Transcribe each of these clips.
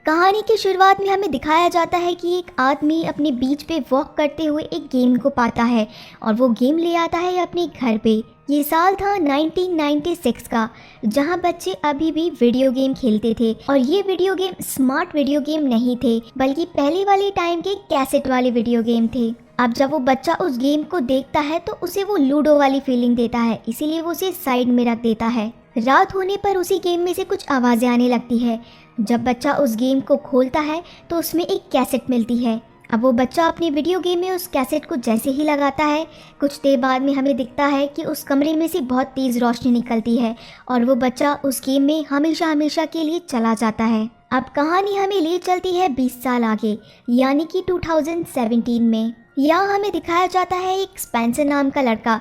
कहानी की शुरुआत में हमें दिखाया जाता है कि एक आदमी अपने बीच पे वॉक करते हुए एक गेम को पाता है और वो गेम ले आता है अपने घर पे। ये साल था 1996 का, जहां बच्चे अभी भी वीडियो गेम खेलते थे और ये video game smart video game नहीं थे बल्कि पहले वाले टाइम के कैसेट वाले वीडियो गेम थे। अब जब वो बच्चा उस गेम को देखता है तो उसे वो लूडो वाली फीलिंग देता है, इसीलिए वो उसे साइड में रख देता है। रात होने पर उसी गेम में से कुछ आवाज़ें आने लगती है। जब बच्चा उस गेम को खोलता है तो उसमें एक कैसेट मिलती है। अब वो बच्चा अपने वीडियो गेम में उस कैसेट को जैसे ही लगाता है, कुछ देर बाद में हमें दिखता है कि उस कमरे में से बहुत तेज़ रोशनी निकलती है और वो बच्चा उस गेम में हमेशा हमेशा के लिए चला जाता है। अब कहानी हमें ले चलती है 20 साल आगे, यानी कि 2017 में। यहाँ हमें दिखाया जाता है एक स्पेंसर नाम का लड़का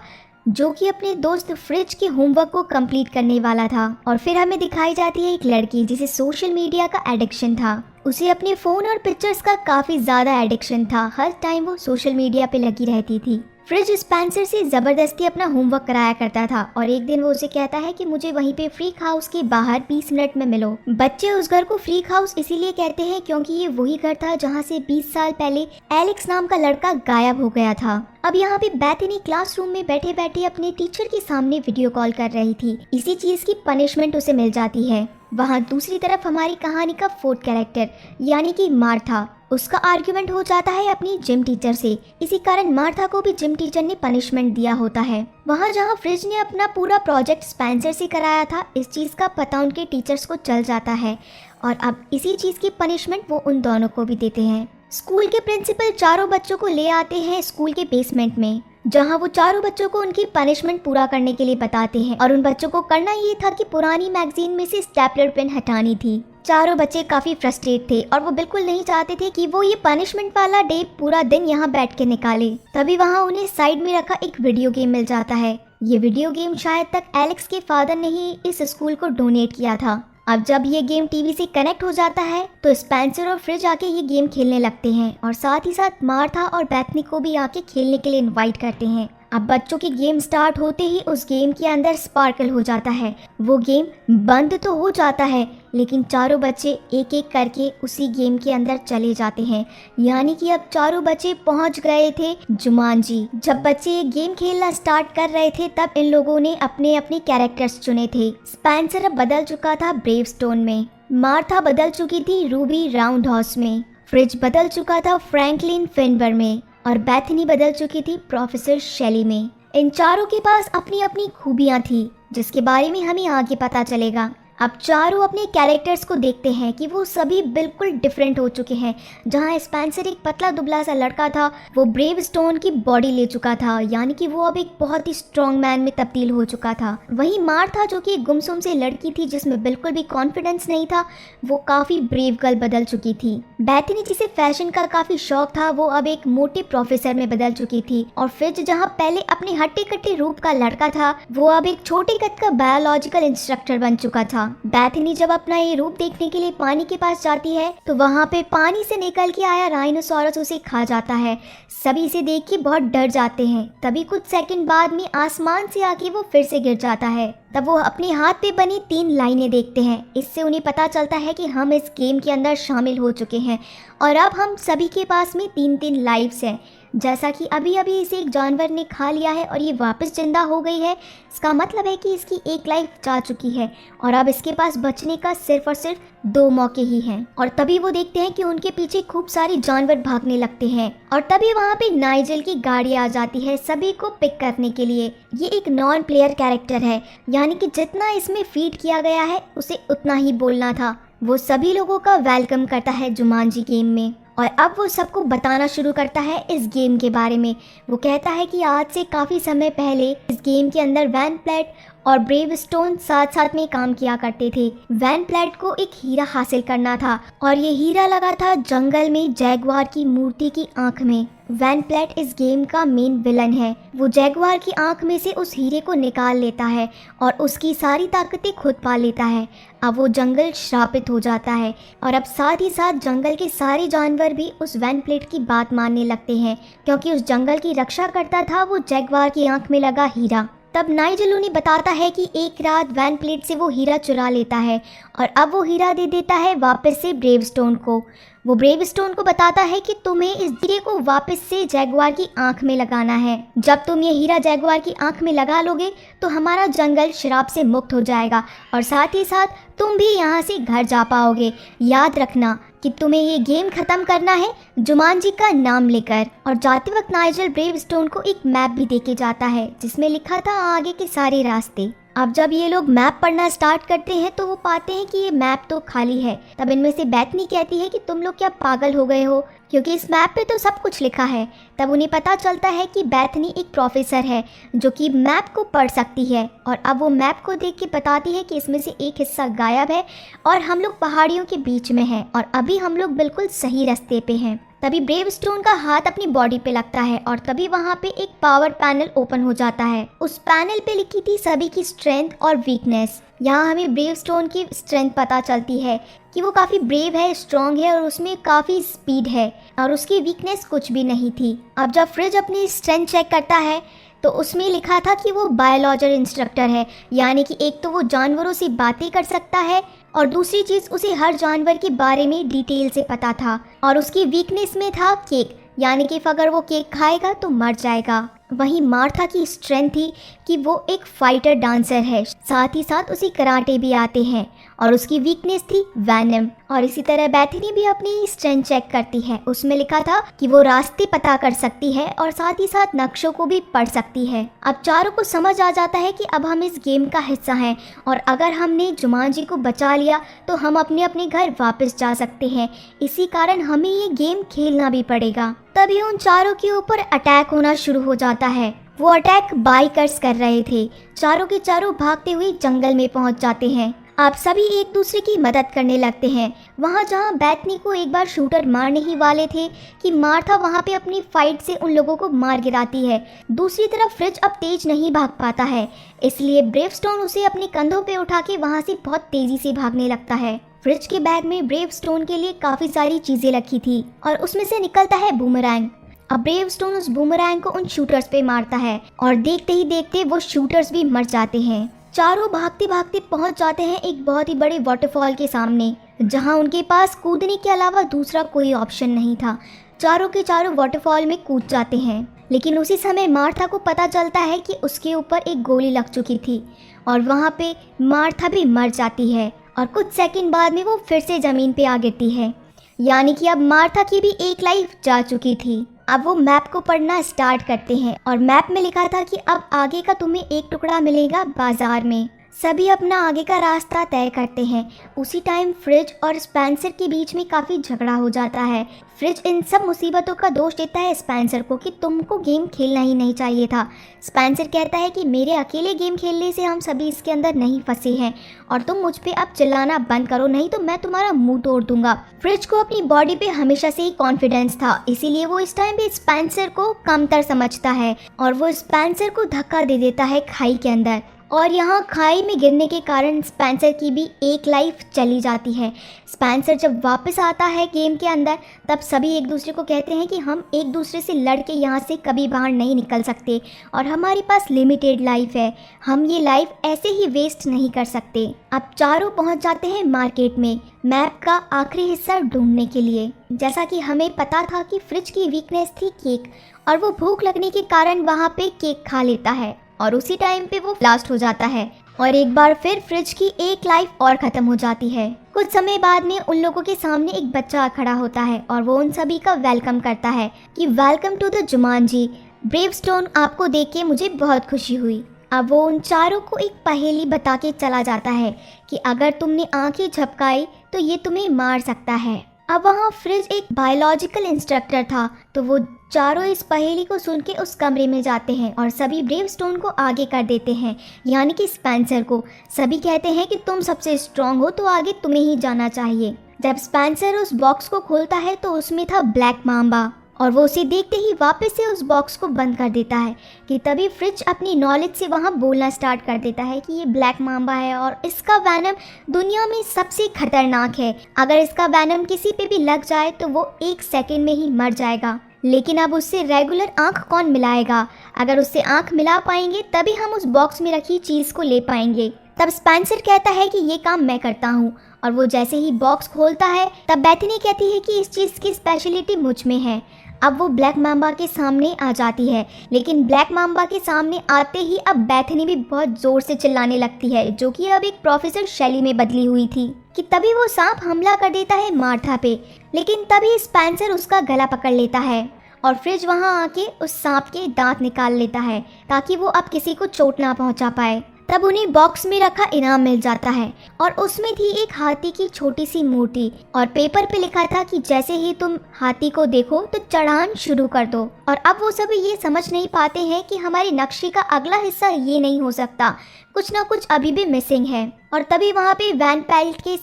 जो कि अपने दोस्त फ्रिज के होमवर्क को कंप्लीट करने वाला था। और फिर हमें दिखाई जाती है एक लड़की जिसे सोशल मीडिया का एडिक्शन था। उसे अपने फ़ोन और पिक्चर्स का काफ़ी ज़्यादा एडिक्शन था, हर टाइम वो सोशल मीडिया पे लगी रहती थी। फ्रिज स्पेंसर से ज़बरदस्ती अपना होमवर्क कराया करता था और एक दिन वो उसे कहता है कि मुझे वहीं पे फ्रीक हाउस के बाहर 20 मिनट में मिलो। बच्चे उस घर को फ्रीक हाउस इसीलिए कहते हैं क्योंकि ये वही घर था जहाँ से 20 साल पहले एलेक्स नाम का लड़का गायब हो गया था। अब यहाँ पे बेथनी क्लासरूम में बैठे बैठे अपने टीचर के सामने वीडियो कॉल कर रही थी। इसी चीज़ की पनिशमेंट उसे मिल जाती है। वहाँ दूसरी तरफ हमारी कहानी का फोर्थ कैरेक्टर यानी कि मार्था, उसका आर्ग्यूमेंट हो जाता है अपनी जिम टीचर से। इसी कारण मार्था को भी जिम टीचर ने पनिशमेंट दिया होता है। वहाँ जहाँ फ्रिज ने अपना पूरा प्रोजेक्ट स्पेंसर से कराया था, इस चीज़ का पता उनके टीचर्स को चल जाता है और अब इसी चीज़ की पनिशमेंट वो उन दोनों को भी देते हैं। स्कूल के प्रिंसिपल चारों बच्चों को ले आते हैं स्कूल के बेसमेंट में, जहां वो चारों बच्चों को उनकी पनिशमेंट पूरा करने के लिए बताते हैं और उन बच्चों को करना ये था कि पुरानी मैगजीन में से स्टेपलर पेन हटानी थी। चारों बच्चे काफ़ी फ्रस्ट्रेट थे और वो बिल्कुल नहीं चाहते थे कि वो ये पनिशमेंट वाला डे पूरा दिन यहाँ बैठ के निकाले। तभी वहाँ उन्हें साइड में रखा एक वीडियो गेम मिल जाता है। ये वीडियो गेम शायद तक एलेक्स के फादर ने ही इस स्कूल को डोनेट किया था। अब जब ये गेम टीवी से कनेक्ट हो जाता है तो स्पेंसर और फ्रिज आके ये गेम खेलने लगते हैं और साथ ही साथ मार्था और बेथनी को भी आके खेलने के लिए इनवाइट करते हैं। अब बच्चों की गेम स्टार्ट होते ही उस गेम के अंदर स्पार्कल हो जाता है। वो गेम बंद तो हो जाता है लेकिन चारों बच्चे एक एक करके उसी गेम के अंदर चले जाते हैं, यानी कि अब चारों बच्चे पहुंच गए थे जुमांजी। जब बच्चे ये गेम खेलना स्टार्ट कर रहे थे तब इन लोगों ने अपने अपने कैरेक्टर्स चुने थे। स्पेंसर अब बदल चुका था ब्रेवस्टोन में, मार्था बदल चुकी थी रूबी राउंड हाउस में, फ्रिज बदल चुका था फ्रैंकलिन फिनबर में और बेथनी बदल चुकी थी प्रोफेसर शेली में। इन चारों के पास अपनी अपनी खूबियाँ थी जिसके बारे में हमें आगे पता चलेगा। अब चारों अपने कैरेक्टर्स को देखते हैं कि वो सभी बिल्कुल डिफरेंट हो चुके हैं। जहाँ स्पेंसर एक पतला दुबला सा लड़का था, वो ब्रेवस्टोन की बॉडी ले चुका था, यानी कि वो अब एक बहुत ही स्ट्रॉन्ग मैन में तब्दील हो चुका था। वहीं मार्था जो कि एक गुमसुम से लड़की थी जिसमें बिल्कुल भी कॉन्फिडेंस नहीं था, वो काफ़ी ब्रेव गर्ल बदल चुकी थी। बेथनी जिसे फैशन का काफ़ी शौक था, वो अब एक मोटे प्रोफेसर में बदल चुकी थी। और फ्रिज जहाँ पहले अपने हट्टे कट्टे रूप का लड़का था, वो अब एक छोटे कद का बायोलॉजिकल इंस्ट्रक्टर बन चुका था। बेथनी जब अपना ये रूप देखने के लिए पानी के पास जाती है तो वहाँ पे पानी से निकल के आया राइनोसोरस उसे खा जाता है। सभी इसे देख के बहुत डर जाते हैं। तभी कुछ सेकंड बाद में आसमान से आके वो फिर से गिर जाता है। तब वो अपने हाथ पे बनी 3 लाइनें देखते हैं। इससे उन्हें पता चलता है कि हम इस गेम के अंदर शामिल हो चुके हैं और अब हम सभी के पास में 3-3 लाइफ्स हैं। जैसा कि अभी अभी इसे एक जानवर ने खा लिया है और ये वापस जिंदा हो गई है, इसका मतलब है कि इसकी एक लाइफ जा चुकी है और अब इसके पास बचने का सिर्फ और सिर्फ 2 मौके ही हैं। और तभी वो देखते हैं कि उनके पीछे खूब सारे जानवर भागने लगते हैं और तभी वहाँ पे नाइजेल की गाड़ी आ जाती है सभी को पिक करने के लिए। ये एक नॉन प्लेयर कैरेक्टर है, यानी कि जितना इसमें फीड किया गया है उसे उतना ही बोलना था। वो सभी लोगों का वेलकम करता है जुमांजी गेम में और अब वो सबको बताना शुरू करता है इस गेम के बारे में। वो कहता है कि आज से काफ़ी समय पहले इस गेम के अंदर वैन प्लेट और ब्रेवस्टोन साथ साथ में काम किया करते थे। वैन प्लेट को एक हीरा हासिल करना था और ये हीरा लगा था जंगल में जैगवार की मूर्ति की आंख में। वैन प्लेट इस गेम का मेन विलन है। वो जैगवार की आंख में से उस हीरे को निकाल लेता है और उसकी सारी ताकतें खुद पा लेता है। अब वो जंगल श्रापित हो जाता है और अब साथ ही साथ जंगल के सारे जानवर भी उस वैन प्लेट की बात मानने लगते हैं क्योंकि उस जंगल की रक्षा करता था वो जैगवार की आंख में लगा हीरा। तब नाइजेल उन्हें बताता है कि एक रात वैन प्लेट से वो हीरा चुरा लेता है और अब वो हीरा दे देता है वापस से ब्रेवस्टोन को। वो ब्रेवस्टोन को बताता है कि तुम्हें इस हीरे को वापस से जैगुआर की आंख में लगाना है। जब तुम ये हीरा जैगुआर की आंख में लगा लोगे तो हमारा जंगल शराब से मुक्त हो जाएगा और साथ ही साथ तुम भी यहाँ से घर जा पाओगे। याद रखना कि तुम्हें ये गेम ख़त्म करना है जुमांजी का नाम लेकर। और जाते वक्त नाइजेल ब्रेवस्टोन को एक मैप भी देके जाता है जिसमें लिखा था आगे के सारे रास्ते। अब जब ये लोग मैप पढ़ना स्टार्ट करते हैं तो वो पाते हैं कि ये मैप तो खाली है। तब इनमें से बेथनी कहती है कि तुम लोग क्या पागल हो गए हो, क्योंकि इस मैप पे तो सब कुछ लिखा है। तब उन्हें पता चलता है कि बेथनी एक प्रोफेसर है जो कि मैप को पढ़ सकती है और अब वो मैप को देख के बताती है कि इसमें से एक हिस्सा गायब है और हम लोग पहाड़ियों के बीच में हैं और अभी हम लोग बिल्कुल सही रास्ते पे हैं। तभी ब्रेवस्टोन का हाथ अपनी बॉडी पे लगता है और तभी वहाँ पे एक पावर पैनल ओपन हो जाता है। उस पैनल पे लिखी थी सभी की स्ट्रेंथ और वीकनेस। यहाँ हमें ब्रेवस्टोन की स्ट्रेंथ पता चलती है कि वो काफ़ी ब्रेव है, स्ट्रॉन्ग है और उसमें काफ़ी स्पीड है और उसकी वीकनेस कुछ भी नहीं थी। अब जब फ्रिज अपनी स्ट्रेंथ चेक करता है तो उसमें लिखा था कि वो बायोलॉजर इंस्ट्रक्टर है, यानी कि एक तो वो जानवरों से बातें कर सकता है और दूसरी चीज़ उसे हर जानवर के बारे में डिटेल से पता था। और उसकी वीकनेस में था केक, यानी कि अगर वो केक खाएगा तो मर जाएगा। वहीं मार्था की स्ट्रेंथ थी कि वो एक फाइटर डांसर है, साथ ही साथ उसे कराटे भी आते हैं और उसकी वीकनेस थी वैनम। और इसी तरह बेथनी भी अपनी स्ट्रेंथ चेक करती है, उसमें लिखा था कि वो रास्ते पता कर सकती है और साथ ही साथ नक्शों को भी पढ़ सकती है। अब चारों को समझ आ जाता है कि अब हम इस गेम का हिस्सा हैं और अगर हमने जुमांजी को बचा लिया तो हम अपने अपने घर वापस जा सकते हैं। इसी कारण हमें ये गेम खेलना भी पड़ेगा। तभी उन चारों के ऊपर अटैक होना शुरू हो जाता है। वो अटैक बाइकर्स कर रहे थे। चारों के चारों भागते हुए जंगल में पहुंच जाते हैं। आप सभी एक दूसरे की मदद करने लगते हैं। वहाँ जहाँ बेथनी को एक बार शूटर मारने ही वाले थे कि मार्था वहाँ पे अपनी फाइट से उन लोगों को मार गिराती है। दूसरी तरफ फ्रिज अब तेज नहीं भाग पाता है, इसलिए ब्रेवस्टोन उसे अपने कंधों पे उठा के वहाँ से बहुत तेजी से भागने लगता है। फ्रिज के बैग में ब्रेवस्टोन के लिए काफ़ी सारी चीज़ें रखी थी और उसमें से निकलता है बूमरैंग। अब ब्रेवस्टोन उस बूमरैंग को उन शूटर्स पे मारता है और देखते ही देखते वो शूटर्स भी मर जाते हैं। चारों भागते भागते पहुंच जाते हैं एक बहुत ही बड़े वाटरफॉल के सामने, जहां उनके पास कूदने के अलावा दूसरा कोई ऑप्शन नहीं था। चारों के चारों वाटरफॉल में कूद जाते हैं, लेकिन उसी समय मार्था को पता चलता है कि उसके ऊपर एक गोली लग चुकी थी और वहाँ पे मार्था भी मर जाती है और कुछ सेकंड बाद में वो फिर से ज़मीन पे आ गिरती है, यानी कि अब मार्था की भी एक लाइफ जा चुकी थी। अब वो मैप को पढ़ना स्टार्ट करते हैं और मैप में लिखा था कि अब आगे का तुम्हें एक टुकड़ा मिलेगा बाजार में। सभी अपना आगे का रास्ता तय करते हैं। उसी टाइम फ्रिज और स्पेंसर के बीच में काफ़ी झगड़ा हो जाता है। फ्रिज इन सब मुसीबतों का दोष देता है स्पेंसर को कि तुमको गेम खेलना ही नहीं चाहिए था। स्पेंसर कहता है कि मेरे अकेले गेम खेलने से हम सभी इसके अंदर नहीं फंसे हैं और तुम मुझ पे अब चिल्लाना बंद करो, नहीं तो मैं तुम्हारा मुंह तोड़ दूंगा। फ्रिज को अपनी बॉडी पे हमेशा से ही कॉन्फिडेंस था, इसीलिए वो इस टाइम पे स्पेंसर को कमतर समझता है और वो स्पेंसर को धक्का दे देता है खाई के अंदर। और यहाँ खाई में गिरने के कारण स्पेंसर की भी एक लाइफ चली जाती है। स्पेंसर जब वापस आता है गेम के अंदर तब सभी एक दूसरे को कहते हैं कि हम एक दूसरे से लड़ के यहाँ से कभी बाहर नहीं निकल सकते और हमारे पास लिमिटेड लाइफ है, हम ये लाइफ ऐसे ही वेस्ट नहीं कर सकते। अब चारों पहुँच जाते हैं मार्केट में मैप का आखिरी हिस्सा ढूंढने के लिए। जैसा कि हमें पता था कि फ्रिज की वीकनेस थी केक और वो भूख लगने के कारण वहाँ पे केक खा लेता है और उसी टाइम पे वो ब्लास्ट हो जाता है और एक बार फिर फ्रिज की एक लाइफ और ख़त्म हो जाती है। कुछ समय बाद में उन लोगों के सामने एक बच्चा खड़ा होता है और वो उन सभी का वेलकम करता है कि वेलकम टू द जुमांजी। ब्रेवस्टोन, आपको देख के मुझे बहुत खुशी हुई। अब वो उन चारों को एक पहेली बता के चला जाता है कि अगर तुमने आंखें झपकाई तो ये तुम्हें मार सकता है। अब वहाँ फ्रिज एक बायोलॉजिकल इंस्ट्रक्टर था, तो वो चारों इस पहेली को सुन के उस कमरे में जाते हैं और सभी ब्रेवस्टोन को आगे कर देते हैं, यानी कि स्पेंसर को। सभी कहते हैं कि तुम सबसे स्ट्रांग हो तो आगे तुम्हें ही जाना चाहिए। जब स्पेंसर उस बॉक्स को खोलता है तो उसमें था ब्लैक माम्बा और वो उसे देखते ही वापस से उस बॉक्स को बंद कर देता है कि तभी फ्रिज अपनी नॉलेज से वहाँ बोलना स्टार्ट कर देता है कि ये ब्लैक माम्बा है और इसका वैनम दुनिया में सबसे खतरनाक है। अगर इसका वैनम किसी पे भी लग जाए तो वो 1 सेकंड में ही मर जाएगा। लेकिन अब उससे रेगुलर आंख कौन मिलाएगा? अगर उससे आंख मिला पाएंगे तभी हम उस बॉक्स में रखी चीज़ को ले पाएंगे। तब स्पेंसर कहता है कि ये काम मैं करता हूँ, और वो जैसे ही बॉक्स खोलता है तब बेथनी कहती है कि इस चीज़ की स्पेशलिटी मुझ में है। अब वो ब्लैक माम्बा के सामने आ जाती है, लेकिन ब्लैक माम्बा के सामने आते ही अब बेथनी भी बहुत ज़ोर से चिल्लाने लगती है, जो कि अब एक प्रोफेसर शैली में बदली हुई थी। कि तभी वो सांप हमला कर देता है मार्था पे, लेकिन तभी स्पेंसर उसका गला पकड़ लेता है और फ्रिज वहाँ आके उस सांप के दांत निकाल लेता है ताकि वो अब किसी को चोट ना पहुँचा पाए। तब उन्हें बॉक्स में रखा इनाम मिल जाता है और उसमें थी एक हाथी की छोटी सी मूर्ति और पेपर पे लिखा था कि जैसे ही तुम हाथी को देखो तो चढ़ान शुरू कर दो। और अब वो सभी ये समझ नहीं पाते हैं कि हमारी नक्शे का अगला हिस्सा ये नहीं हो सकता, कुछ ना कुछ अभी भी मिसिंग है। और तभी वहाँ पे वैन पेल्ट के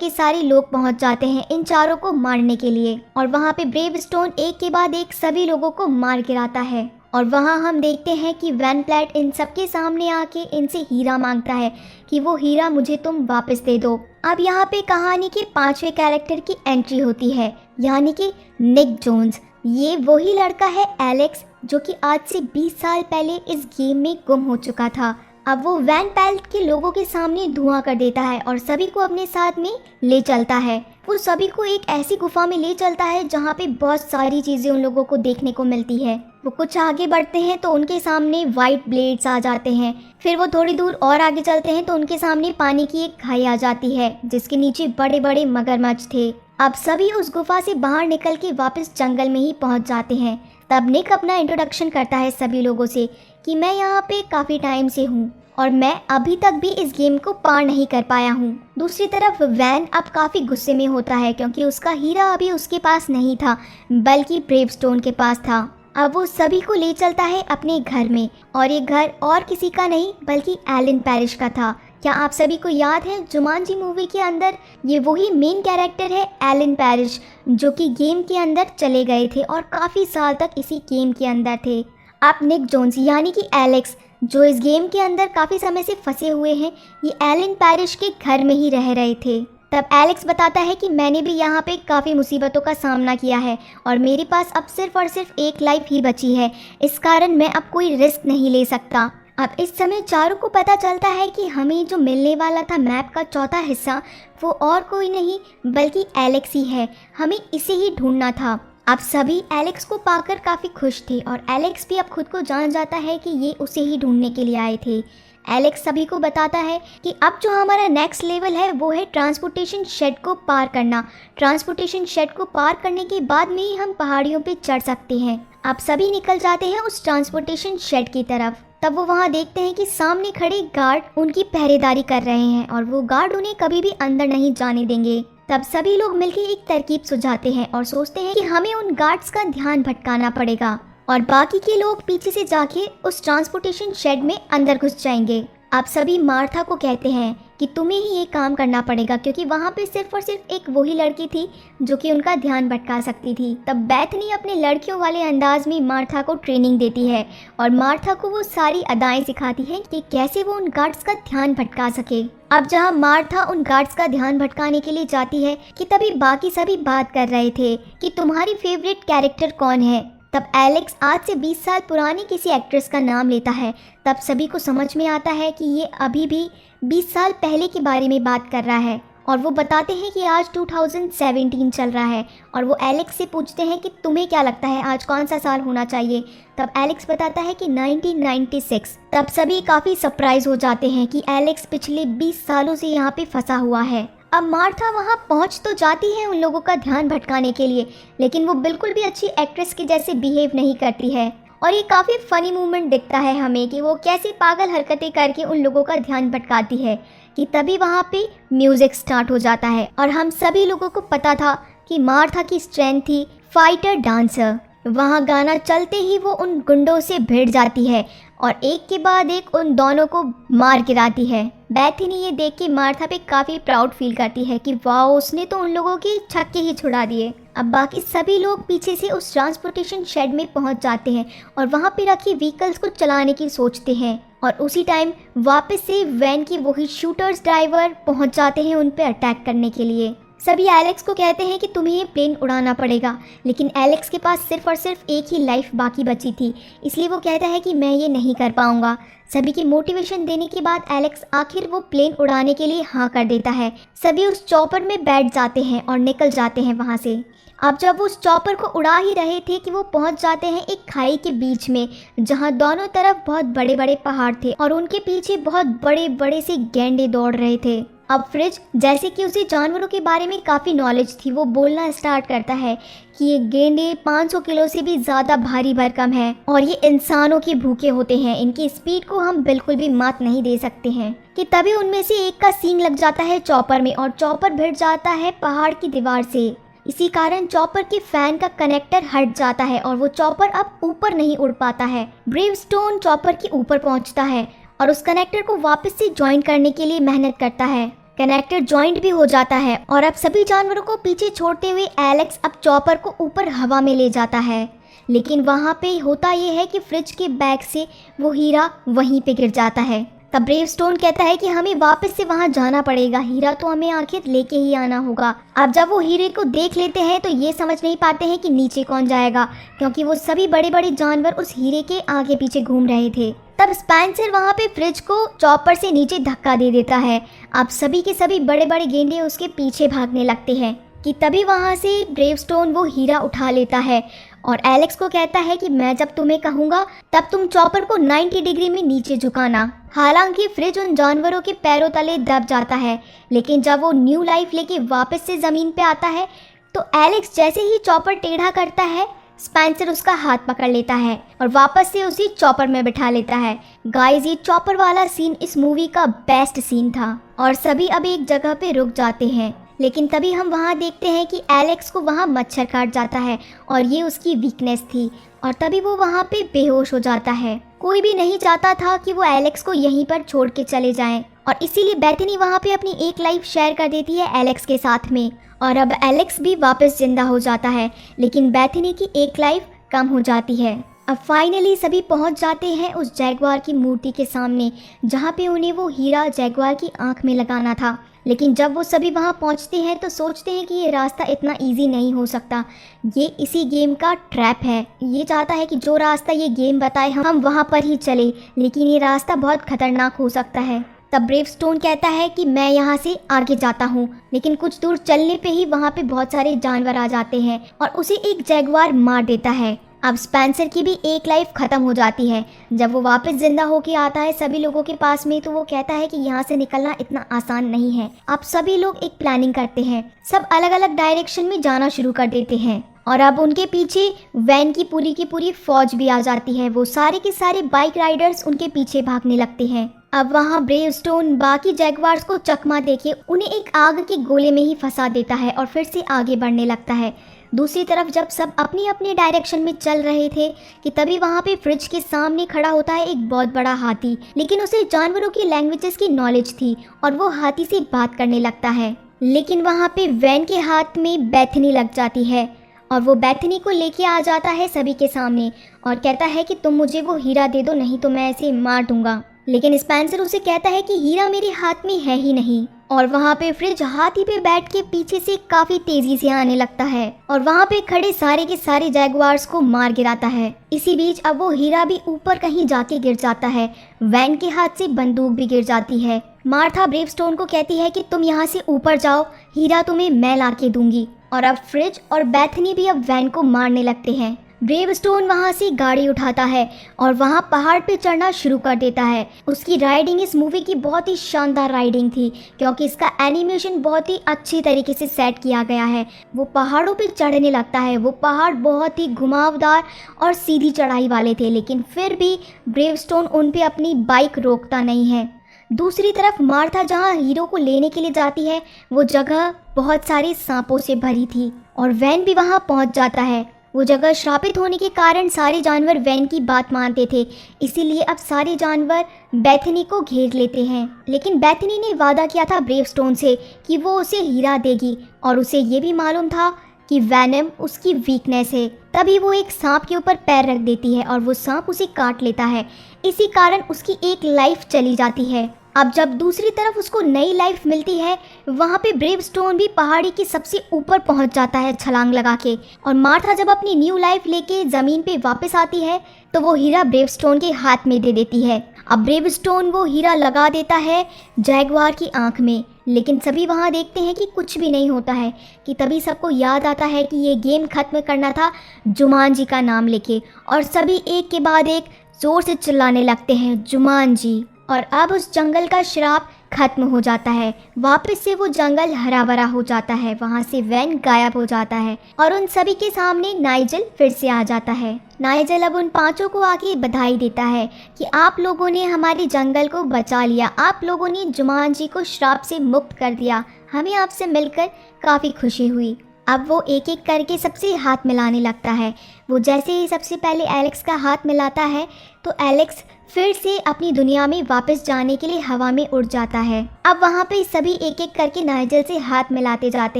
सारे लोग पहुँच जाते हैं इन चारों को मारने के लिए, और वहाँ पे ब्रेवस्टोन एक के बाद एक सभी लोगों को मार गिराता है। और वहाँ हम देखते हैं कि वैन प्लेट इन सबके सामने आके इनसे हीरा मांगता है कि वो हीरा मुझे तुम वापस दे दो। अब यहाँ पे कहानी के 5वें कैरेक्टर की एंट्री होती है, यानी कि निक जोन्स। ये वही लड़का है एलेक्स जो कि आज से 20 साल पहले इस गेम में गुम हो चुका था। अब वो वैन पेल्ट के लोगों के सामने धुआं कर देता है और सभी को अपने साथ में ले चलता है। वो सभी को एक ऐसी गुफा में ले चलता है जहाँ पे बहुत सारी चीज़ें उन लोगों को देखने को मिलती है। वो कुछ आगे बढ़ते हैं तो उनके सामने वाइट ब्लेड्स आ जाते हैं। फिर वो थोड़ी दूर और आगे चलते हैं तो उनके सामने पानी की एक खाई आ जाती है जिसके नीचे बड़े बड़े मगरमच्छ थे। अब सभी उस गुफा से बाहर निकल के वापस जंगल में ही पहुंच जाते हैं। तब निक अपना इंट्रोडक्शन करता है सभी लोगों से कि मैं यहाँ पे काफ़ी टाइम से हूँ और मैं अभी तक भी इस गेम को पार नहीं कर पाया हूँ। दूसरी तरफ वैन अब काफ़ी गुस्से में होता है क्योंकि उसका हीरा अभी उसके पास नहीं था बल्कि ब्रेवस्टोन के पास था। अब वो सभी को ले चलता है अपने घर में, और ये घर और किसी का नहीं बल्कि एलन पैरिश का था। क्या आप सभी को याद है जुमांजी मूवी के अंदर ये वही मेन कैरेक्टर है एलन पैरिश जो कि गेम के अंदर चले गए थे और काफ़ी साल तक इसी गेम के अंदर थे। अब निक जोन्स यानी कि एलेक्स जो इस गेम के अंदर काफ़ी समय से फंसे हुए हैं, ये एलन पैरिश के घर में ही रह रहे थे। तब एलेक्स बताता है कि मैंने भी यहाँ पे काफ़ी मुसीबतों का सामना किया है और मेरे पास अब सिर्फ और सिर्फ एक लाइफ ही बची है, इस कारण मैं अब कोई रिस्क नहीं ले सकता। अब इस समय चारों को पता चलता है कि हमें जो मिलने वाला था मैप का चौथा हिस्सा वो और कोई नहीं बल्कि एलेक्स ही है, हमें इसे ही ढूंढना था। अब सभी एलेक्स को पाकर काफ़ी खुश थे और एलेक्स भी अब खुद को जान जाता है कि ये उसे ही ढूंढने के लिए आए थे। एलेक्स सभी को बताता है कि अब जो हमारा नेक्स्ट लेवल है वो है ट्रांसपोर्टेशन शेड को पार करना। ट्रांसपोर्टेशन शेड को पार करने के बाद में ही हम पहाड़ियों पे चढ़ सकते हैं। अब सभी निकल जाते हैं उस ट्रांसपोर्टेशन शेड की तरफ। तब वो वहाँ देखते हैं कि सामने खड़े गार्ड उनकी पहरेदारी कर रहे हैं और वो गार्ड उन्हें कभी भी अंदर नहीं जाने देंगे। तब सभी लोग मिलकर एक तरकीब सुझाते हैं और सोचते हैं कि हमें उन गार्ड्स का ध्यान भटकाना पड़ेगा और बाकी के लोग पीछे से जाके उस ट्रांसपोर्टेशन शेड में अंदर घुस जाएंगे। आप सभी मार्था को कहते हैं कि तुम्हें ही ये काम करना पड़ेगा क्योंकि वहाँ पे सिर्फ और सिर्फ एक वही लड़की थी जो कि उनका ध्यान भटका सकती थी। तब बेथनी अपने लड़कियों वाले अंदाज में मार्था को ट्रेनिंग देती है और मार्था को वो सारी अदाएं सिखाती है कि कैसे वो उन गार्ड्स का ध्यान भटका सके। अब जहाँ मार्था उन गार्ड्स का ध्यान भटकाने के लिए जाती है कि तभी बाकी सभी बात कर रहे थे कि तुम्हारी फेवरेट कैरेक्टर कौन है। तब एलेक्स आज से 20 साल पुरानी किसी एक्ट्रेस का नाम लेता है। तब सभी को समझ में आता है कि ये अभी भी 20 साल पहले के बारे में बात कर रहा है और वो बताते हैं कि आज 2017 चल रहा है और वो एलेक्स से पूछते हैं कि तुम्हें क्या लगता है आज कौन सा साल होना चाहिए। तब एलेक्स बताता है कि 1996। तब सभी काफ़ी सरप्राइज हो जाते हैं कि एलेक्स पिछले 20 सालों से यहाँ पे फंसा हुआ है। अब मार्था वहाँ पहुँच तो जाती है उन लोगों का ध्यान भटकाने के लिए, लेकिन वो बिल्कुल भी अच्छी एक्ट्रेस के जैसे बिहेव नहीं करती है और ये काफ़ी फ़नी मूवमेंट दिखता है हमें कि वो कैसी पागल हरकतें करके उन लोगों का ध्यान भटकाती है। कि तभी वहाँ पे म्यूज़िक स्टार्ट हो जाता है और हम सभी लोगों को पता था कि मार्था की स्ट्रेंथ थी फाइटर डांसर। वहाँ गाना चलते ही वो उन गुंडों से भिड़ जाती है और एक के बाद एक उन दोनों को मार गिराती है। बेथनी ये देख के मार्था पे काफ़ी प्राउड फील करती है कि वाह उसने तो उन लोगों के छक्के ही छुड़ा दिए। अब बाकी सभी लोग पीछे से उस ट्रांसपोर्टेशन शेड में पहुंच जाते हैं और वहां पे रखी व्हीकल्स को चलाने की सोचते हैं और उसी टाइम वापस से वैन की वही शूटर्स ड्राइवर पहुंच जाते हैं उन पे अटैक करने के लिए। सभी एलेक्स को कहते हैं कि तुम्हें ये प्लेन उड़ाना पड़ेगा, लेकिन एलेक्स के पास सिर्फ और सिर्फ एक ही लाइफ बाकी बची थी, इसलिए वो कहता है कि मैं ये नहीं कर पाऊंगा। सभी की मोटिवेशन देने के बाद एलेक्स आखिर वो प्लेन उड़ाने के लिए हाँ कर देता है। सभी उस चॉपर में बैठ जाते हैं और निकल जाते हैं वहाँ से। अब जब वो उस चॉपर को उड़ा ही रहे थे कि वो पहुंच जाते हैं एक खाई के बीच में, जहां दोनों तरफ बहुत बड़े बड़े पहाड़ थे और उनके पीछे बहुत बड़े बड़े से गैंडे दौड़ रहे थे। अब फ्रिज, जैसे कि उसे जानवरों के बारे में काफ़ी नॉलेज थी, वो बोलना स्टार्ट करता है कि ये गेंडे 500 किलो से भी ज़्यादा भारी भरकम है और ये इंसानों के भूखे होते हैं, इनकी स्पीड को हम बिल्कुल भी मात नहीं दे सकते हैं। कि तभी उनमें से एक का सींग लग जाता है चॉपर में और चॉपर भिड़ जाता है पहाड़ की दीवार से। इसी कारण चॉपर के फैन का कनेक्टर हट जाता है और वो चॉपर अब ऊपर नहीं उड़ पाता है। ब्रेवस्टोन चॉपर के ऊपर पहुंचता है और उस कनेक्टर को वापस से ज्वाइन करने के लिए मेहनत करता है। कनेक्टर ज्वाइंट भी हो जाता है और अब सभी जानवरों को पीछे छोड़ते हुए एलेक्स अब चॉपर को ऊपर हवा में ले जाता है। लेकिन वहाँ पे होता ये है कि फ्रिज के बैग से वो हीरा वहीं पे गिर जाता है। तब ब्रेवस्टोन कहता है कि हमें वापस से वहाँ जाना पड़ेगा, हीरा तो हमें आखिर लेके ही आना होगा। अब जब वो हीरे को देख लेते हैं तो ये समझ नहीं पाते हैं कि नीचे कौन जाएगा, क्योंकि वो सभी बड़े बड़े जानवर उस हीरे के आगे पीछे घूम रहे थे। तब स्पेंसर वहाँ पे फ्रिज को चॉपर से नीचे धक्का दे देता है। अब सभी के सभी बड़े बड़े गेंडे उसके पीछे भागने लगते हैं कि तभी वहाँ से ब्रेवस्टोन वो हीरा उठा लेता है और एलेक्स को कहता है कि मैं जब तुम्हें कहूँगा तब तुम चॉपर को 90 डिग्री में नीचे झुकाना। हालांकि फ्रिज उन जानवरों के पैरों तले दब जाता है, लेकिन जब वो न्यू लाइफ लेके वापस से ज़मीन पे आता है तो एलेक्स जैसे ही चॉपर टेढ़ा करता है, स्पेंसर उसका हाथ पकड़ लेता है और वापस से उसी चॉपर में बिठा लेता है। गाइस, ये चॉपर वाला सीन इस मूवी का बेस्ट सीन था और सभी अब एक जगह पे रुक जाते हैं। लेकिन तभी हम वहाँ देखते हैं कि एलेक्स को वहाँ मच्छर काट जाता है और ये उसकी वीकनेस थी और तभी वो वहाँ पे बेहोश हो जाता है। कोई भी नहीं चाहता था कि वो एलेक्स को यहीं पर छोड़ के चले जाएं और इसीलिए बेथनी वहाँ पे अपनी एक लाइफ शेयर कर देती है एलेक्स के साथ में और अब एलेक्स भी वापस जिंदा हो जाता है, लेकिन बेथनी की एक लाइफ कम हो जाती है। अब फाइनली सभी पहुंच जाते हैं उस जैगवार की मूर्ति के सामने, जहां पे उन्हें वो हीरा जैगवार की आंख में लगाना था। लेकिन जब वो सभी वहां पहुंचते हैं तो सोचते हैं कि ये रास्ता इतना इजी नहीं हो सकता, ये इसी गेम का ट्रैप है। ये चाहता है कि जो रास्ता ये गेम बताए हम वहां पर ही चले, लेकिन ये रास्ता बहुत खतरनाक हो सकता है। तब ब्रेवस्टोन कहता है कि मैं यहाँ से आगे जाता हूँ, लेकिन कुछ दूर चलने पे ही वहाँ पे बहुत सारे जानवर आ जाते हैं और उसे एक जैगवार मार देता है। अब स्पेंसर की भी एक लाइफ ख़त्म हो जाती है। जब वो वापस जिंदा होके आता है सभी लोगों के पास में, तो वो कहता है कि यहाँ से निकलना इतना आसान नहीं है। अब सभी लोग एक प्लानिंग करते हैं, सब अलग अलग डायरेक्शन में जाना शुरू कर देते हैं और अब उनके पीछे वैन की पूरी फौज भी आ जाती है। वो सारे के सारे बाइक राइडर्स उनके पीछे भागने लगते हैं। अब वहाँ ब्रेवस्टोन बाकी जैगवार्स को चकमा देके उन्हें एक आग के गोले में ही फंसा देता है और फिर से आगे बढ़ने लगता है। दूसरी तरफ जब सब अपनी अपनी डायरेक्शन में चल रहे थे कि तभी वहाँ पे फ्रिज के सामने खड़ा होता है एक बहुत बड़ा हाथी, लेकिन उसे जानवरों की लैंग्वेजेस की नॉलेज थी और वो हाथी से बात करने लगता है। लेकिन वहाँ पे वैन के हाथ में बेथनी लग जाती है और वो बेथनी को लेके आ जाता है सभी के सामने और कहता है कि तुम मुझे वो हीरा दे दो, नहीं तो मैं ऐसे मार दूंगा। लेकिन स्पेंसर उसे कहता है कि हीरा मेरे हाथ में है ही नहीं और वहाँ पे फ्रिज हाथी पे बैठ के पीछे से काफी तेजी से आने लगता है और वहाँ पे खड़े सारे के सारे जैगवार्स को मार गिराता है। इसी बीच अब वो हीरा भी ऊपर कहीं जाके गिर जाता है। वैन के हाथ से बंदूक भी गिर जाती है। मार्था ब्रेवस्टोन को कहती है कि तुम यहाँ से ऊपर जाओ, हीरा तुम्हें मैं ला के दूंगी। और अब फ्रिज और बेथनी भी अब वैन को मारने लगते हैं। ब्रेवस्टोन वहाँ से गाड़ी उठाता है और वहाँ पहाड़ पे चढ़ना शुरू कर देता है। उसकी राइडिंग इस मूवी की बहुत ही शानदार राइडिंग थी, क्योंकि इसका एनिमेशन बहुत ही अच्छी तरीके से सेट किया गया है। वो पहाड़ों पे चढ़ने लगता है। वो पहाड़ बहुत ही घुमावदार और सीधी चढ़ाई वाले थे, लेकिन फिर भी ब्रेवस्टोन उन पे अपनी बाइक रोकता नहीं है। दूसरी तरफ मार्था जहाँ हीरो को लेने के लिए जाती है, वो जगह बहुत सारे सांपों से भरी थी और वैन भी वहाँ पहुँच जाता है। वो जगह श्रापित होने के कारण सारे जानवर वैन की बात मानते थे, इसीलिए अब सारे जानवर बेथनी को घेर लेते हैं। लेकिन बेथनी ने वादा किया था ब्रेवस्टोन से कि वो उसे हीरा देगी और उसे ये भी मालूम था कि वैनम उसकी वीकनेस है। तभी वो एक सांप के ऊपर पैर रख देती है और वो सांप उसे काट लेता है। इसी कारण उसकी एक लाइफ चली जाती है अब जब दूसरी तरफ उसको नई लाइफ मिलती है, वहाँ पे ब्रेवस्टोन भी पहाड़ी के सबसे ऊपर पहुँच जाता है छलांग लगा के। और मार्था जब अपनी न्यू लाइफ लेके ज़मीन पे वापस आती है तो वो हीरा ब्रेवस्टोन के हाथ में दे देती है। अब ब्रेवस्टोन वो हीरा लगा देता है जैगवार की आंख में, लेकिन सभी वहाँ देखते हैं कि कुछ भी नहीं होता है। कि तभी सबको याद आता है कि ये गेम ख़त्म करना था जुमांजी का नाम लेके, और सभी एक के बाद एक ज़ोर से चिल्लाने लगते हैं जुमांजी। और अब उस जंगल का श्राप खत्म हो जाता है, वापस से वो जंगल हरा भरा हो जाता है, वहाँ से वैन गायब हो जाता है और उन सभी के सामने नाइजल फिर से आ जाता है। नाइजल अब उन पांचों को आके बधाई देता है कि आप लोगों ने हमारे जंगल को बचा लिया, आप लोगों ने जुमांजी को श्राप से मुक्त कर दिया, हमें आपसे मिलकर काफ़ी खुशी हुई। अब वो एक एक करके सबसे हाथ मिलाने लगता है। वो जैसे ही सबसे पहले एलेक्स का हाथ मिलाता है तो एलेक्स फिर से अपनी दुनिया में वापस जाने के लिए हवा में उड़ जाता है। अब वहाँ पे सभी एक एक करके नाइजल से हाथ मिलाते जाते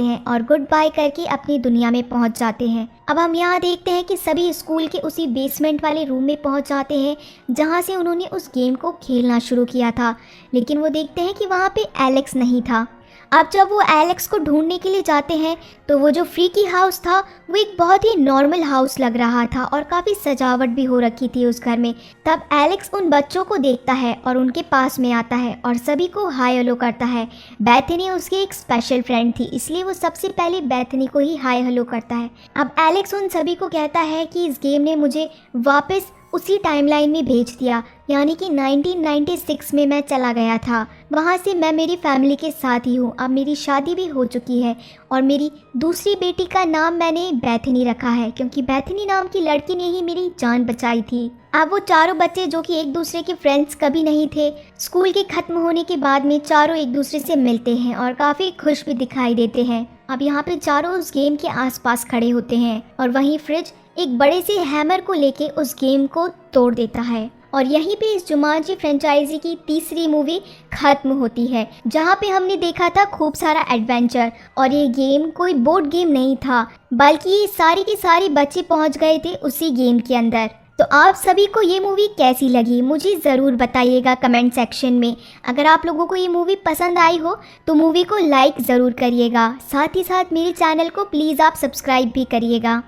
हैं और गुड बाय करके अपनी दुनिया में पहुँच जाते हैं। अब हम यहाँ देखते हैं कि सभी स्कूल के उसी बेसमेंट वाले रूम में पहुँच जाते हैं जहाँ से उन्होंने उस गेम को खेलना शुरू किया था, लेकिन वो देखते हैं कि वहाँ पे एलेक्स नहीं था। अब जब वो एलेक्स को ढूंढने के लिए जाते हैं तो वो जो फ्रीकी हाउस था वो एक बहुत ही नॉर्मल हाउस लग रहा था और काफ़ी सजावट भी हो रखी थी उस घर में। तब एलेक्स उन बच्चों को देखता है और उनके पास में आता है और सभी को हाय हेलो करता है। बेथनी उसकी एक स्पेशल फ्रेंड थी, इसलिए वो सबसे पहले बेथनी को ही हाय हेलो करता है। अब एलेक्स उन सभी को कहता है कि इस गेम ने मुझे वापस उसी टाइमलाइन में भेज दिया, यानी कि 1996 में मैं चला गया था। वहाँ से मैं मेरी फैमिली के साथ ही हूँ। अब मेरी शादी भी हो चुकी है और मेरी दूसरी बेटी का नाम मैंने बेथनी रखा है, क्योंकि बेथनी नाम की लड़की ने ही मेरी जान बचाई थी। अब वो चारों बच्चे जो कि एक दूसरे के फ्रेंड्स कभी नहीं थे, स्कूल के ख़त्म होने के बाद में चारों एक दूसरे से मिलते हैं और काफ़ी खुश भी दिखाई देते हैं। अब यहाँ पे चारों उस गेम के आसपास खड़े होते हैं और वहीं फ्रिज एक बड़े से हैमर को लेके उस गेम को तोड़ देता है। और यहीं पे इस जुमांजी फ्रेंचाइजी की तीसरी मूवी ख़त्म होती है, जहाँ पे हमने देखा था खूब सारा एडवेंचर। और ये गेम कोई बोर्ड गेम नहीं था, बल्कि ये सारी की सारी बच्चे पहुँच गए थे उसी गेम के अंदर। तो आप सभी को ये मूवी कैसी लगी मुझे ज़रूर बताइएगा कमेंट सेक्शन में। अगर आप लोगों को ये मूवी पसंद आई हो तो मूवी को लाइक ज़रूर करिएगा, साथ ही साथ मेरे चैनल को प्लीज़ आप सब्सक्राइब भी करिएगा।